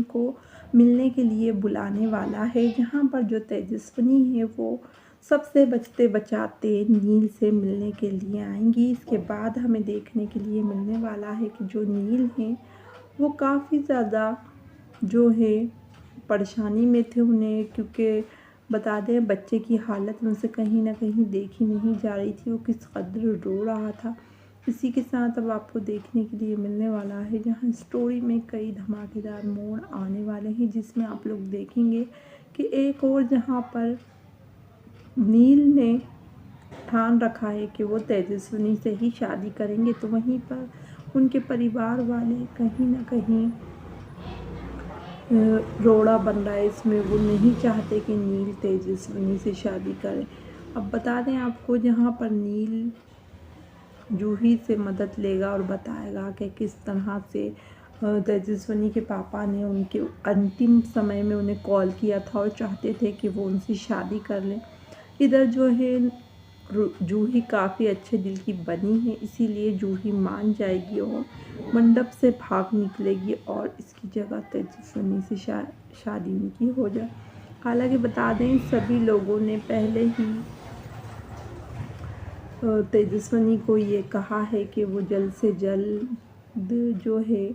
को मिलने के लिए बुलाने वाला है, जहाँ पर जो तेजस्विनी है वो सबसे बचते बचाते नील से मिलने के लिए आएंगी। इसके बाद हमें देखने के लिए मिलने वाला है कि जो नील हैं वो काफ़ी ज़्यादा जो है परेशानी में थे उन्हें, क्योंकि बता दें बच्चे की हालत उनसे कहीं ना कहीं देखी नहीं जा रही थी, वो किस कदर रो रहा था। इसी के साथ अब आपको देखने के लिए मिलने वाला है जहां स्टोरी में कई धमाकेदार मोड़ आने वाले हैं, जिसमें आप लोग देखेंगे कि एक और जहां पर नील ने ठान रखा है कि वो तेजस्विनी से ही शादी करेंगे, तो वहीं पर उनके परिवार वाले कहीं ना कहीं रोड़ा बन रहा है इसमें। वो नहीं चाहते कि नील तेजस्विनी से शादी करे। अब बता दें आपको जहाँ पर नील जूही से मदद लेगा और बताएगा कि किस तरह से तेजस्विनी के पापा ने उनके अंतिम समय में उन्हें कॉल किया था और चाहते थे कि वो उनसे शादी कर लें। इधर जो है जूही काफ़ी अच्छे दिल की बनी है, इसीलिए जूही मान जाएगी और मंडप से भाग निकलेगी और इसकी जगह तेजस्विनी से शादी उनकी हो जाए। हालांकि बता दें सभी लोगों ने पहले ही तेजस्विनी को ये कहा है कि वो जल्द से जल्द जो है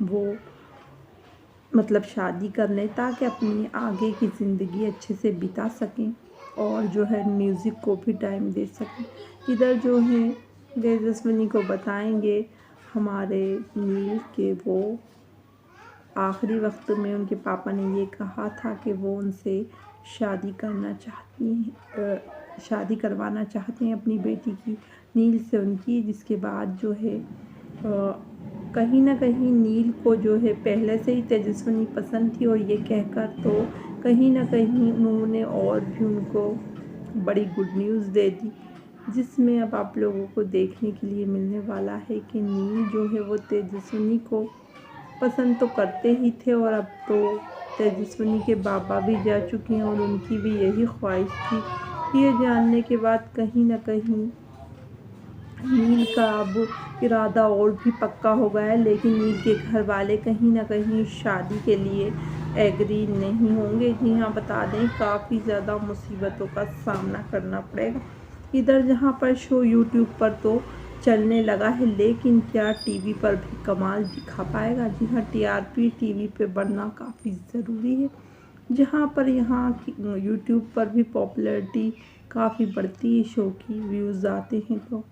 वो मतलब शादी कर लें ताकि अपनी आगे की ज़िंदगी अच्छे से बिता सकें और जो है म्यूज़िक को भी टाइम दे सकें। इधर जो है तेजस्विनी को बताएंगे हमारे नील के वो आखिरी वक्त में उनके पापा ने ये कहा था कि वो उनसे शादी करवाना चाहते हैं अपनी बेटी की नील से उनकी, जिसके बाद जो है कहीं ना कहीं नील को जो है पहले से ही तेजस्विनी पसंद थी और ये कहकर तो कहीं ना कहीं उन्होंने और भी उनको बड़ी गुड न्यूज़ दे दी, जिसमें अब आप लोगों को देखने के लिए मिलने वाला है कि नील जो है वो तेजस्विनी को पसंद तो करते ही थे और अब तो तेजस्विनी के बाबा भी जा चुके हैं और उनकी भी यही ख्वाहिश थी। ये जानने के बाद कहीं ना कहीं नील का अब इरादा और भी पक्का हो गया है, लेकिन नील के घर वाले कहीं ना कहीं शादी के लिए एग्री नहीं होंगे। जी हाँ, बता दें काफ़ी ज़्यादा मुसीबतों का सामना करना पड़ेगा। इधर जहाँ पर शो यूट्यूब पर तो चलने लगा है, लेकिन क्या टीवी पर भी कमाल दिखा पाएगा? जी हाँ, टीआरपी टीवी पे बढ़ना काफ़ी ज़रूरी है। जहाँ पर यहाँ यूट्यूब पर भी पॉपुलैरिटी काफ़ी बढ़ती है, शो की व्यूज़ आते हैं तो,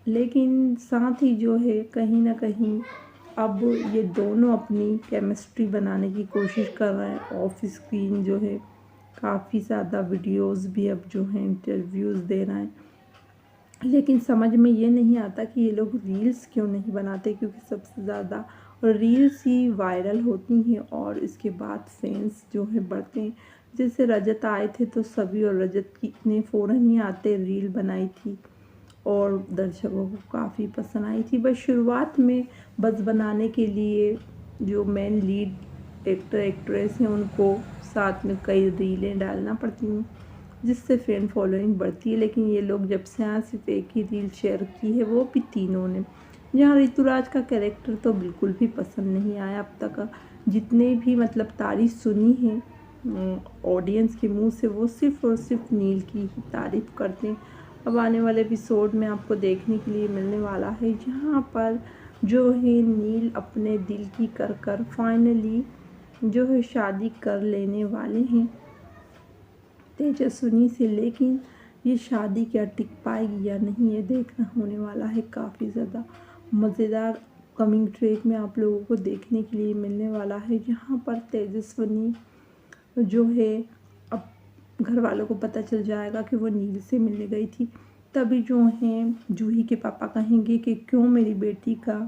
लेकिन साथ ही जो है कहीं ना कहीं अब ये दोनों अपनी केमिस्ट्री बनाने की कोशिश कर रहे हैं। ऑफ स्क्रीन जो है काफ़ी ज़्यादा वीडियोस भी अब जो है इंटरव्यूज़ दे रहे हैं, लेकिन समझ में ये नहीं आता कि ये लोग रील्स क्यों नहीं बनाते, क्योंकि सबसे ज़्यादा रील्स ही वायरल होती हैं और इसके बाद फैंस जो है बढ़ते हैं। जैसे रजत आए थे तो सभी और रजत की इतने फ़ौरन ही आते रील बनाई थी और दर्शकों को काफ़ी पसंद आई थी। बस शुरुआत में बस बनाने के लिए जो मेन लीड एक्टर एक्ट्रेस हैं उनको साथ में कई रीलें डालना पड़ती हैं, जिससे फ़ैन फॉलोइंग बढ़ती है। लेकिन ये लोग जब से यहाँ सिर्फ एक ही रील शेयर की है, वो भी तीनों ने, जहाँ ऋतुराज का कैरेक्टर तो बिल्कुल भी पसंद नहीं आया। अब तक जितने भी मतलब तारीफ़ सुनी है ऑडियंस के मुंह से, वो सिर्फ और सिर्फ नील की ही तारीफ़ करते हैं। अब आने वाले एपिसोड में आपको देखने के लिए मिलने वाला है जहाँ पर जो है नील अपने दिल की कर फाइनली जो है शादी कर लेने वाले हैं तेजस्विनी से, लेकिन ये शादी क्या टिक पाएगी या नहीं, ये देखना होने वाला है काफ़ी ज़्यादा मज़ेदार। कमिंग ट्रैक में आप लोगों को देखने के लिए मिलने वाला है जहाँ पर तेजस्विनी जो है अब घर वालों को पता चल जाएगा कि वो नील से मिलने गई थी, तभी जो है जूही के पापा कहेंगे कि क्यों मेरी बेटी का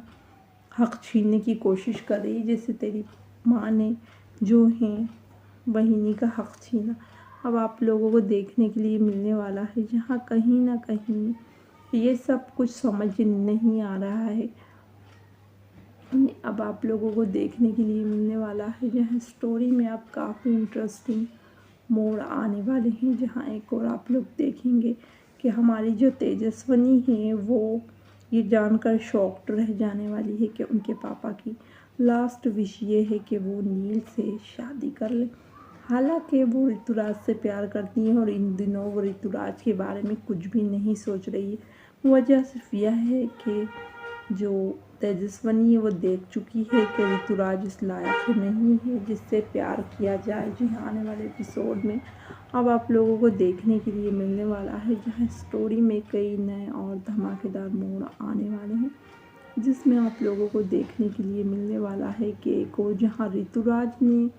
हक छीनने की कोशिश कर रही है, जैसे तेरी माँ ने जो है बहिनी का हक छीना। अब आप लोगों को देखने के लिए मिलने वाला है जहाँ कहीं ना कहीं ये सब कुछ समझ नहीं आ रहा है। अब आप लोगों को देखने के लिए मिलने वाला है जहाँ स्टोरी में आप काफ़ी इंटरेस्टिंग मोड़ आने वाले हैं, जहाँ एक और आप लोग देखेंगे कि हमारी जो तेजस्विनी है वो ये जानकर शॉक्ड रह जाने वाली है कि उनके पापा की लास्ट विश ये है कि वो नील से शादी कर ले। हालांकि वो ऋतुराज से प्यार करती हैं और इन दिनों वो ऋतुराज के बारे में कुछ भी नहीं सोच रही है। वजह सिर्फ यह है कि जो तेजस्विनी है वो देख चुकी है कि ऋतुराज इस लायक नहीं है जिससे प्यार किया जाए। जी हाँ, आने वाले एपिसोड में अब आप लोगों को देखने के लिए मिलने वाला है जहाँ स्टोरी में कई नए और धमाकेदार मोड़ आने वाले हैं, जिसमें आप लोगों को देखने के लिए मिलने वाला है कि को जहाँ ऋतुराज ने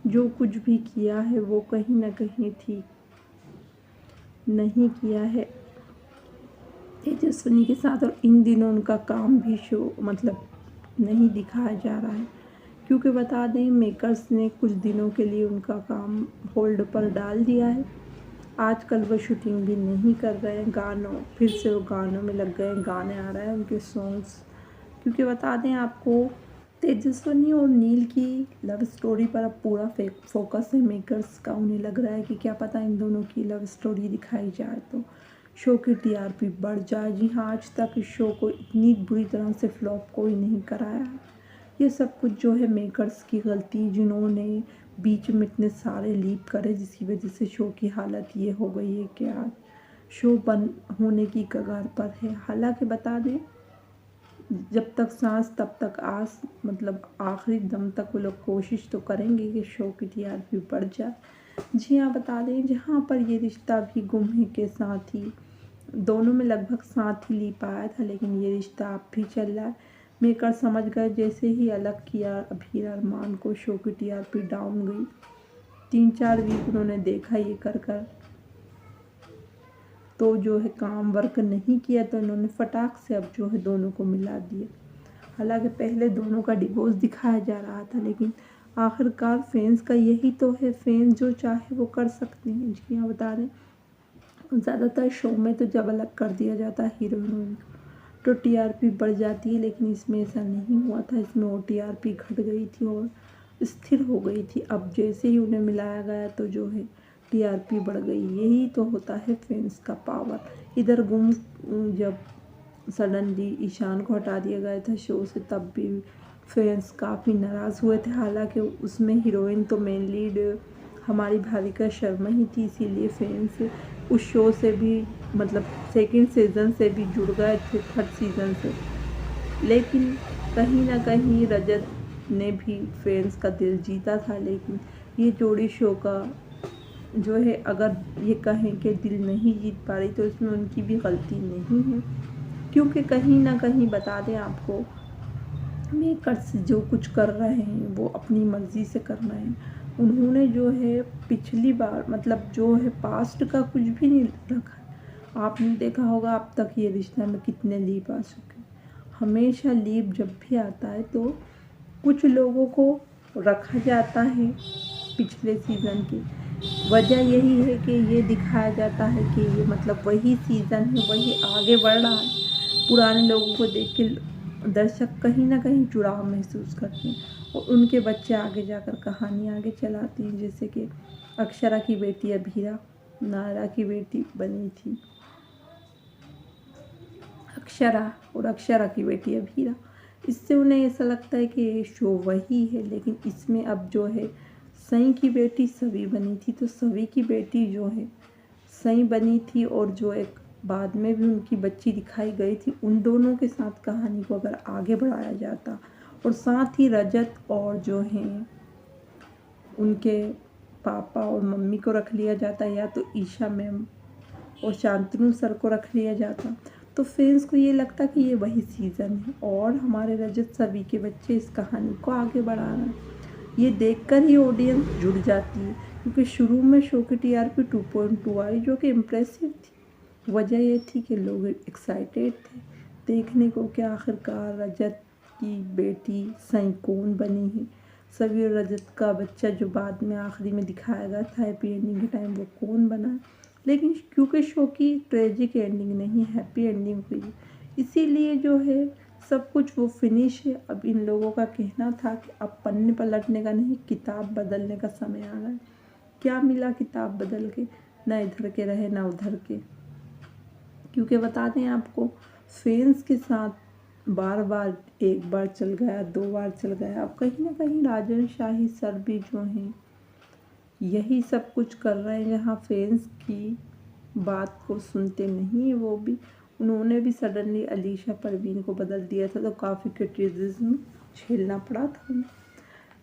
जो कुछ भी किया है वो कहीं ना कहीं ठीक नहीं किया है तेजस्विनी के साथ, और इन दिनों उनका काम भी शो मतलब नहीं दिखाया जा रहा है, क्योंकि बता दें मेकर्स ने कुछ दिनों के लिए उनका काम होल्ड पर डाल दिया है। आजकल वो शूटिंग भी नहीं कर रहे हैं, गानों फिर से वो गानों में लग गए, गाने आ रहे हैं उनके सॉन्ग्स। क्योंकि बता दें आपको तेजस्विनी और नील की लव स्टोरी पर अब पूरा फोकस है मेकर्स का। उन्हें लग रहा है कि क्या पता इन दोनों की लव स्टोरी दिखाई जाए तो शो की टीआरपी बढ़ जाए। जी हाँ, आज तक इस शो को इतनी बुरी तरह से फ्लॉप कोई नहीं कराया है। ये सब कुछ जो है मेकर्स की गलती, जिन्होंने बीच में इतने सारे लीप करे जिसकी वजह से शो की हालत ये हो गई है कि आज शो बंद होने की कगार पर है। हालांकि बता दें जब तक सांस तब तक आस, मतलब आखिरी दम तक वो लोग कोशिश तो करेंगे कि शो की टीआरपी बढ़ जाए। जी हाँ, बता दें जहाँ पर ये रिश्ता भी गुम है के साथ ही दोनों में लगभग साथ ही ली पाया था, लेकिन ये रिश्ता अब भी चल रहा है। मेकर समझ गए जैसे ही अलग किया अभीर अरमान को शो की टीआरपी डाउन गई। 3-4 वीक उन्होंने देखा ये कर तो जो है काम वर्क नहीं किया, तो उन्होंने फटाक से अब जो है दोनों को मिला दिया। हालांकि पहले दोनों का डिवोर्स दिखाया जा रहा था, लेकिन आखिरकार फैंस का यही तो है, फैंस जो चाहे वो कर सकते हैं। जी हाँ, बता दें ज़्यादातर शो में तो जब अलग कर दिया जाता है हीरो हीरोइन तो टीआरपी बढ़ जाती है, लेकिन इसमें ऐसा नहीं हुआ था। इसमें वो टीआरपी घट गई थी और स्थिर हो गई थी। अब जैसे ही उन्हें मिलाया गया तो जो है टीआरपी बढ़ गई। यही तो होता है फैंस का पावर। इधर गुम जब सडनली ईशान को हटा दिया गया था शो से, तब भी फैंस काफ़ी नाराज़ हुए थे। हालांकि उसमें हीरोइन तो मेन लीड हमारी भाविका शर्मा ही थी, इसीलिए फैंस उस शो से भी मतलब सेकंड सीज़न से भी जुड़ गए थे, थर्ड सीज़न से। लेकिन कहीं ना कहीं रजत ने भी फैंस का दिल जीता था, लेकिन ये जोड़ी शो का जो है अगर ये कहें कि दिल नहीं जीत पा रही तो इसमें उनकी भी गलती नहीं है, क्योंकि कहीं ना कहीं बता दें आपको मेकर्स जो कुछ कर रहे हैं वो अपनी मर्ज़ी से कर रहे हैं। उन्होंने जो है पिछली बार मतलब जो है पास्ट का कुछ भी नहीं रखा। आपने देखा होगा अब तक ये रिश्ता में कितने लीप आ चुके हैं। हमेशा लीप जब भी आता है तो कुछ लोगों को रखा जाता है पिछले सीज़न की। वजह यही है कि ये दिखाया जाता है कि ये मतलब वही सीज़न है, वही आगे बढ़ रहा है। पुराने लोगों को देख के दर्शक कहीं ना कहीं जुड़ाव महसूस करते हैं और उनके बच्चे आगे जाकर कहानी आगे चलाती हैं। जैसे कि अक्षरा की बेटी अभीरा नायरा की बेटी बनी थी अक्षरा, और अक्षरा की बेटी अभीरा। इससे उन्हें ऐसा लगता है कि ये शो वही है, लेकिन इसमें अब जो है सई की बेटी सवी बनी थी, तो सवी की बेटी जो है सई बनी थी और जो एक बाद में भी उनकी बच्ची दिखाई गई थी। उन दोनों के साथ कहानी को अगर आगे बढ़ाया जाता और साथ ही रजत और जो हैं उनके पापा और मम्मी को रख लिया जाता, या तो ईशा मैम और शांतनु सर को रख लिया जाता, तो फैंस को ये लगता कि ये वही सीज़न है और हमारे रजत सभी के बच्चे इस कहानी को आगे बढ़ा रहे हैं। ये देखकर ही ऑडियंस जुड़ जाती है, क्योंकि शुरू में शो की टीआरपी 2.2 आई जो कि इम्प्रेसिव थी। वजह ये थी कि लोग एक्साइटेड थे देखने को कि आखिरकार रजत की बेटी सई कौन बनी है। सभी और रजत का बच्चा जो बाद में आखिरी में दिखाया गया था हैप्पी एंडिंग के टाइम, वो कौन बना। लेकिन क्योंकि शो की ट्रेजिक एंडिंग नहीं हैप्पी एंडिंग हुई, इसीलिए जो है सब कुछ वो फिनिश है। अब इन लोगों का कहना था कि अब पन्ने पलटने का नहीं, किताब बदलने का समय आ गया। क्या मिला किताब बदल के? ना इधर के रहे ना उधर के। क्योंकि बता दें आपको फैंस के साथ बार बार, एक बार चल गया, 2 बार चल गया। अब कहीं ना कहीं राजन शाही सर भी जो हैं यही सब कुछ कर रहे हैं, जहाँ फैंस की बात को सुनते नहीं है। वो भी, उन्होंने भी सडनली अलीशा परवीन को बदल दिया था, तो काफ़ी क्रिटिसिज्म झेलना पड़ा था उन्हें।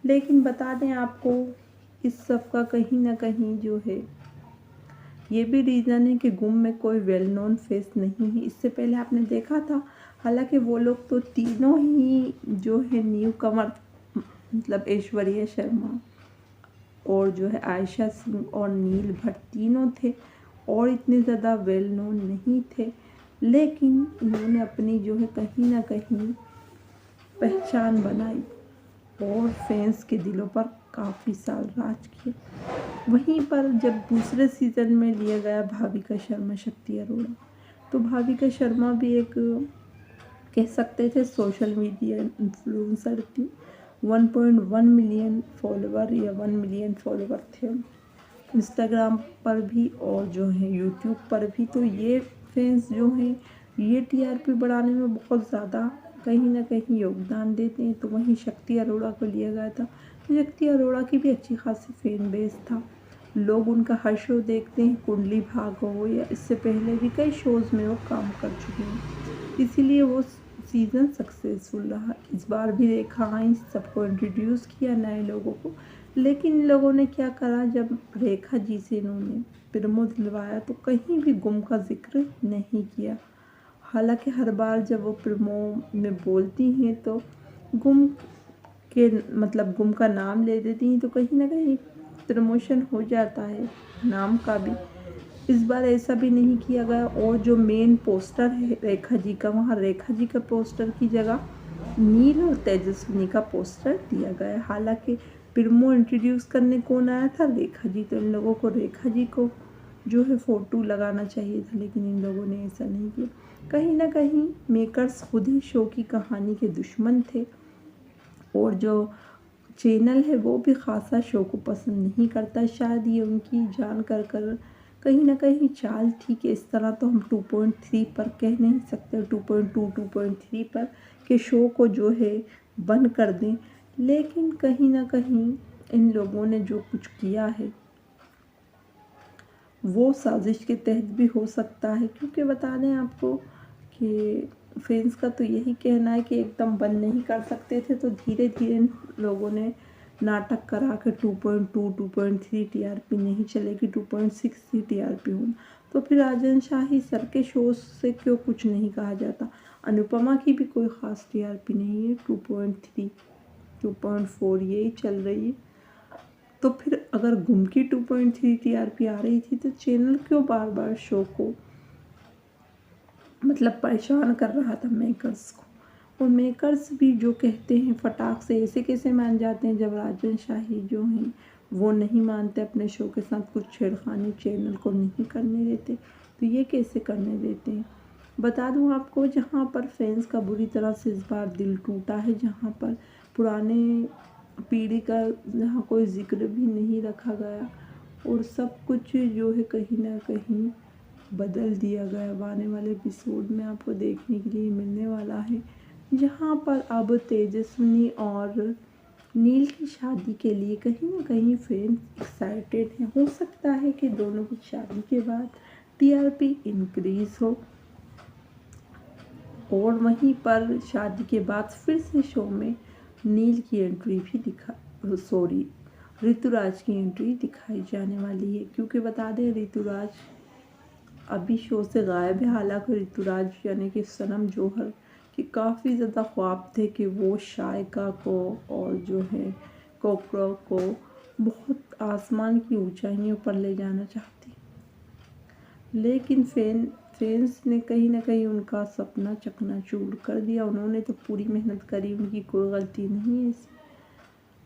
लेकिन बता दें आपको, इस सब का कहीं ना कहीं जो है ये भी रीज़न है कि गुम में कोई वेल नोन फेस नहीं है। इससे पहले आपने देखा था, हालांकि वो लोग तो तीनों ही जो है न्यू कमर, मतलब ऐश्वर्या शर्मा और जो है आयशा सिंह और नील भट्ट तीनों थे और इतने ज़्यादा वेल नोन नहीं थे। लेकिन उन्होंने अपनी जो है कहीं ना कहीं पहचान बनाई और फैंस के दिलों पर काफ़ी साल राज किए। वहीं पर जब दूसरे सीज़न में लिया गया भाविका शर्मा शक्ति अरोड़ा, तो भाविका शर्मा भी एक कह सकते थे सोशल मीडिया इन्फ्लुएंसर थी। 1.1 मिलियन फॉलोवर या 1 मिलियन फॉलोवर थे इंस्टाग्राम पर भी और जो है यूट्यूब पर भी। तो ये फैंस जो हैं ये टीआरपी बढ़ाने में बहुत ज़्यादा कहीं ना कहीं योगदान देते हैं। तो वहीं शक्ति अरोड़ा को लिया गया था, तो शक्ति अरोड़ा की भी अच्छी खासी फैन बेस था। लोग उनका हर शो देखते हैं, कुंडली भाग हो या इससे पहले भी कई शोज़ में वो काम कर चुके हैं, इसीलिए वो सीज़न सक्सेसफुल रहा। इस बार भी रेखा आई, सबको इंट्रोड्यूस किया नए लोगों को। लेकिन इन लोगों ने क्या करा, जब रेखा जी से इन्होंने प्रोमो दिलवाया तो कहीं भी गुम का जिक्र नहीं किया। हालांकि हर बार जब वो प्रोमो में बोलती हैं तो गुम के मतलब गुम का नाम ले देती हैं, तो कहीं ना कहीं प्रमोशन हो जाता है नाम का भी। इस बार ऐसा भी नहीं किया गया और जो मेन पोस्टर है रेखा जी का, वहाँ रेखा जी का पोस्टर की जगह नील और तेजस्विनी का पोस्टर दिया गया। हालांकि प्रोमो इंट्रोड्यूस करने कौन आया था, रेखा जी, तो इन लोगों को रेखा जी को जो है फ़ोटो लगाना चाहिए था, लेकिन इन लोगों ने ऐसा नहीं किया। कहीं ना कहीं मेकर्स खुद ही शो की कहानी के दुश्मन थे और जो चैनल है वो भी ख़ासा शो को पसंद नहीं करता। शायद ये उनकी जान कर कहीं ना कहीं चाल थी कि इस तरह तो हम 2.3 पर कह नहीं सकते, 2.2 2.3 पर के शो को जो है बंद कर दें। लेकिन कहीं ना कहीं इन लोगों ने जो कुछ किया है वो साजिश के तहत भी हो सकता है, क्योंकि बता दें आपको कि फैंस का तो यही कहना है कि एकदम बंद नहीं कर सकते थे, तो धीरे धीरे लोगों ने नाटक करा के 2.2 2.3 टीआरपी नहीं चलेगी, 2.6 ही टीआरपी हो। तो फिर राजन शाही सर के शो से क्यों कुछ नहीं कहा जाता। अनुपमा की भी कोई ख़ास टीआरपी नहीं है, 2.3 2.4 यही चल रही है। तो फिर अगर गुम की 2.3 टीआरपी आ रही थी तो चैनल क्यों बार बार शो को मतलब परेशान कर रहा था मेकर्स को। और मेकर्स भी जो कहते हैं फटाक से ऐसे कैसे मान जाते हैं, जब राजन शाही जो हैं वो नहीं मानते, अपने शो के साथ कुछ छेड़खानी चैनल को नहीं करने देते, तो ये कैसे करने देते हैं। बता दूं आपको, जहाँ पर फैंस का बुरी तरह से इस बार दिल टूटा है, जहाँ पर पुराने पीढ़ी का जहाँ कोई जिक्र भी नहीं रखा गया और सब कुछ जो है कहीं ना कहीं बदल दिया गया। अब आने वाले एपिसोड में आपको देखने के लिए मिलने वाला है, जहाँ पर अब तेजस्विनी और नील की शादी के लिए कहीं ना कहीं फैंस एक्साइटेड हैं। हो सकता है कि दोनों की शादी के बाद टीआरपी इंक्रीज हो और वहीं पर शादी के बाद फिर से शो में नील की एंट्री भी ऋतुराज की एंट्री दिखाई जाने वाली है, क्योंकि बता दें ऋतुराज अभी शो से गायब है। हालांकि ऋतुराज यानी कि सनम जौहर के काफ़ी ज़्यादा ख्वाब थे कि वो शायका को और जो है कोकरो को बहुत आसमान की ऊंचाइयों पर ले जाना चाहती, लेकिन फैंस ने कहीं ना कहीं उनका सपना चकनाचूर कर दिया। उन्होंने तो पूरी मेहनत करी, उनकी कोई गलती नहीं है इसमें।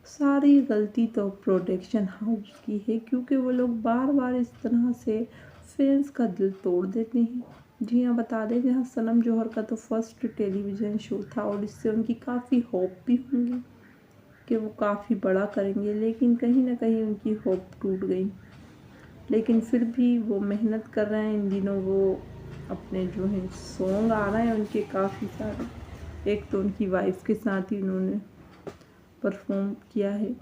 सारी गलती तो प्रोडक्शन हाउस की है, क्योंकि वो लोग बार बार इस तरह से फैंस का दिल तोड़ देते हैं। जी हाँ, बता दें जहाँ सनम जौहर का तो फर्स्ट टेलीविज़न शो था और इससे उनकी काफ़ी होप भी होंगी कि वो काफ़ी बड़ा करेंगे, लेकिन कहीं ना कहीं उनकी होप टूट गई। लेकिन फिर भी वो मेहनत कर रहे हैं। इन दिनों वो अपने जो है सॉन्ग आ रहे हैं उनके काफ़ी सारे। एक तो उनकी वाइफ के साथ ही उन्होंने परफॉर्म किया है।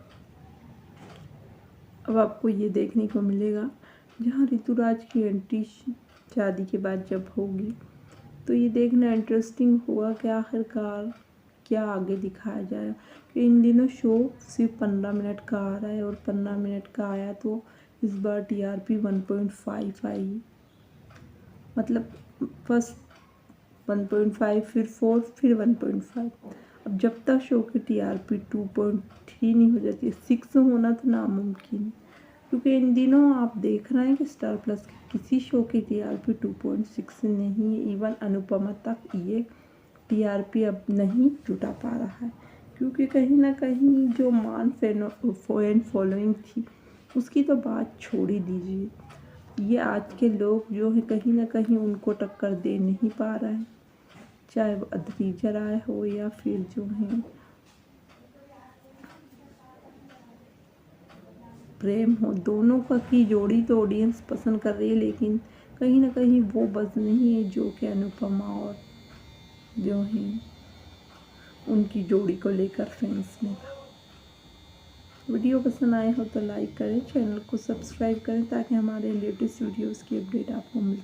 अब आपको ये देखने को मिलेगा जहाँ ऋतुराज की एंट्री शादी के बाद जब होगी तो ये देखना इंटरेस्टिंग होगा कि आखिरकार क्या आगे दिखाया जाए। कि इन दिनों शो सिर्फ 15 मिनट का आ रहा है और 15 मिनट का आया तो इस बार TRP 1.5 आई। मतलब फर्स्ट 1.5 फिर 4 फिर 1.5। अब जब तक शो की TRP 2.3 नहीं हो जाती, 6 होना तो नामुमकिन। क्योंकि इन दिनों आप देख रहे हैं कि स्टार प्लस के किसी शो की TRP 2.6 नहीं है। इवन अनुपमा तक ये TRP अब नहीं जुटा पा रहा है, क्योंकि कहीं ना कहीं जो फैन फॉलोइंग थी उसकी तो बात छोड़ ही दीजिए। ये आज के लोग जो है कहीं ना कहीं उनको टक्कर दे नहीं पा रहे हैं, चाहे वो अद्रिजा राय हो या फिर जो है प्रेम हो। दोनों का की जोड़ी तो ऑडियंस पसंद कर रही है, लेकिन कहीं ना कहीं वो बज़ नहीं है जो कि अनुपमा और जो है उनकी जोड़ी को लेकर फैंस में था। वीडियो पसंद आए हो तो लाइक करें, चैनल को सब्सक्राइब करें ताकि हमारे लेटेस्ट वीडियोस की अपडेट आपको मिल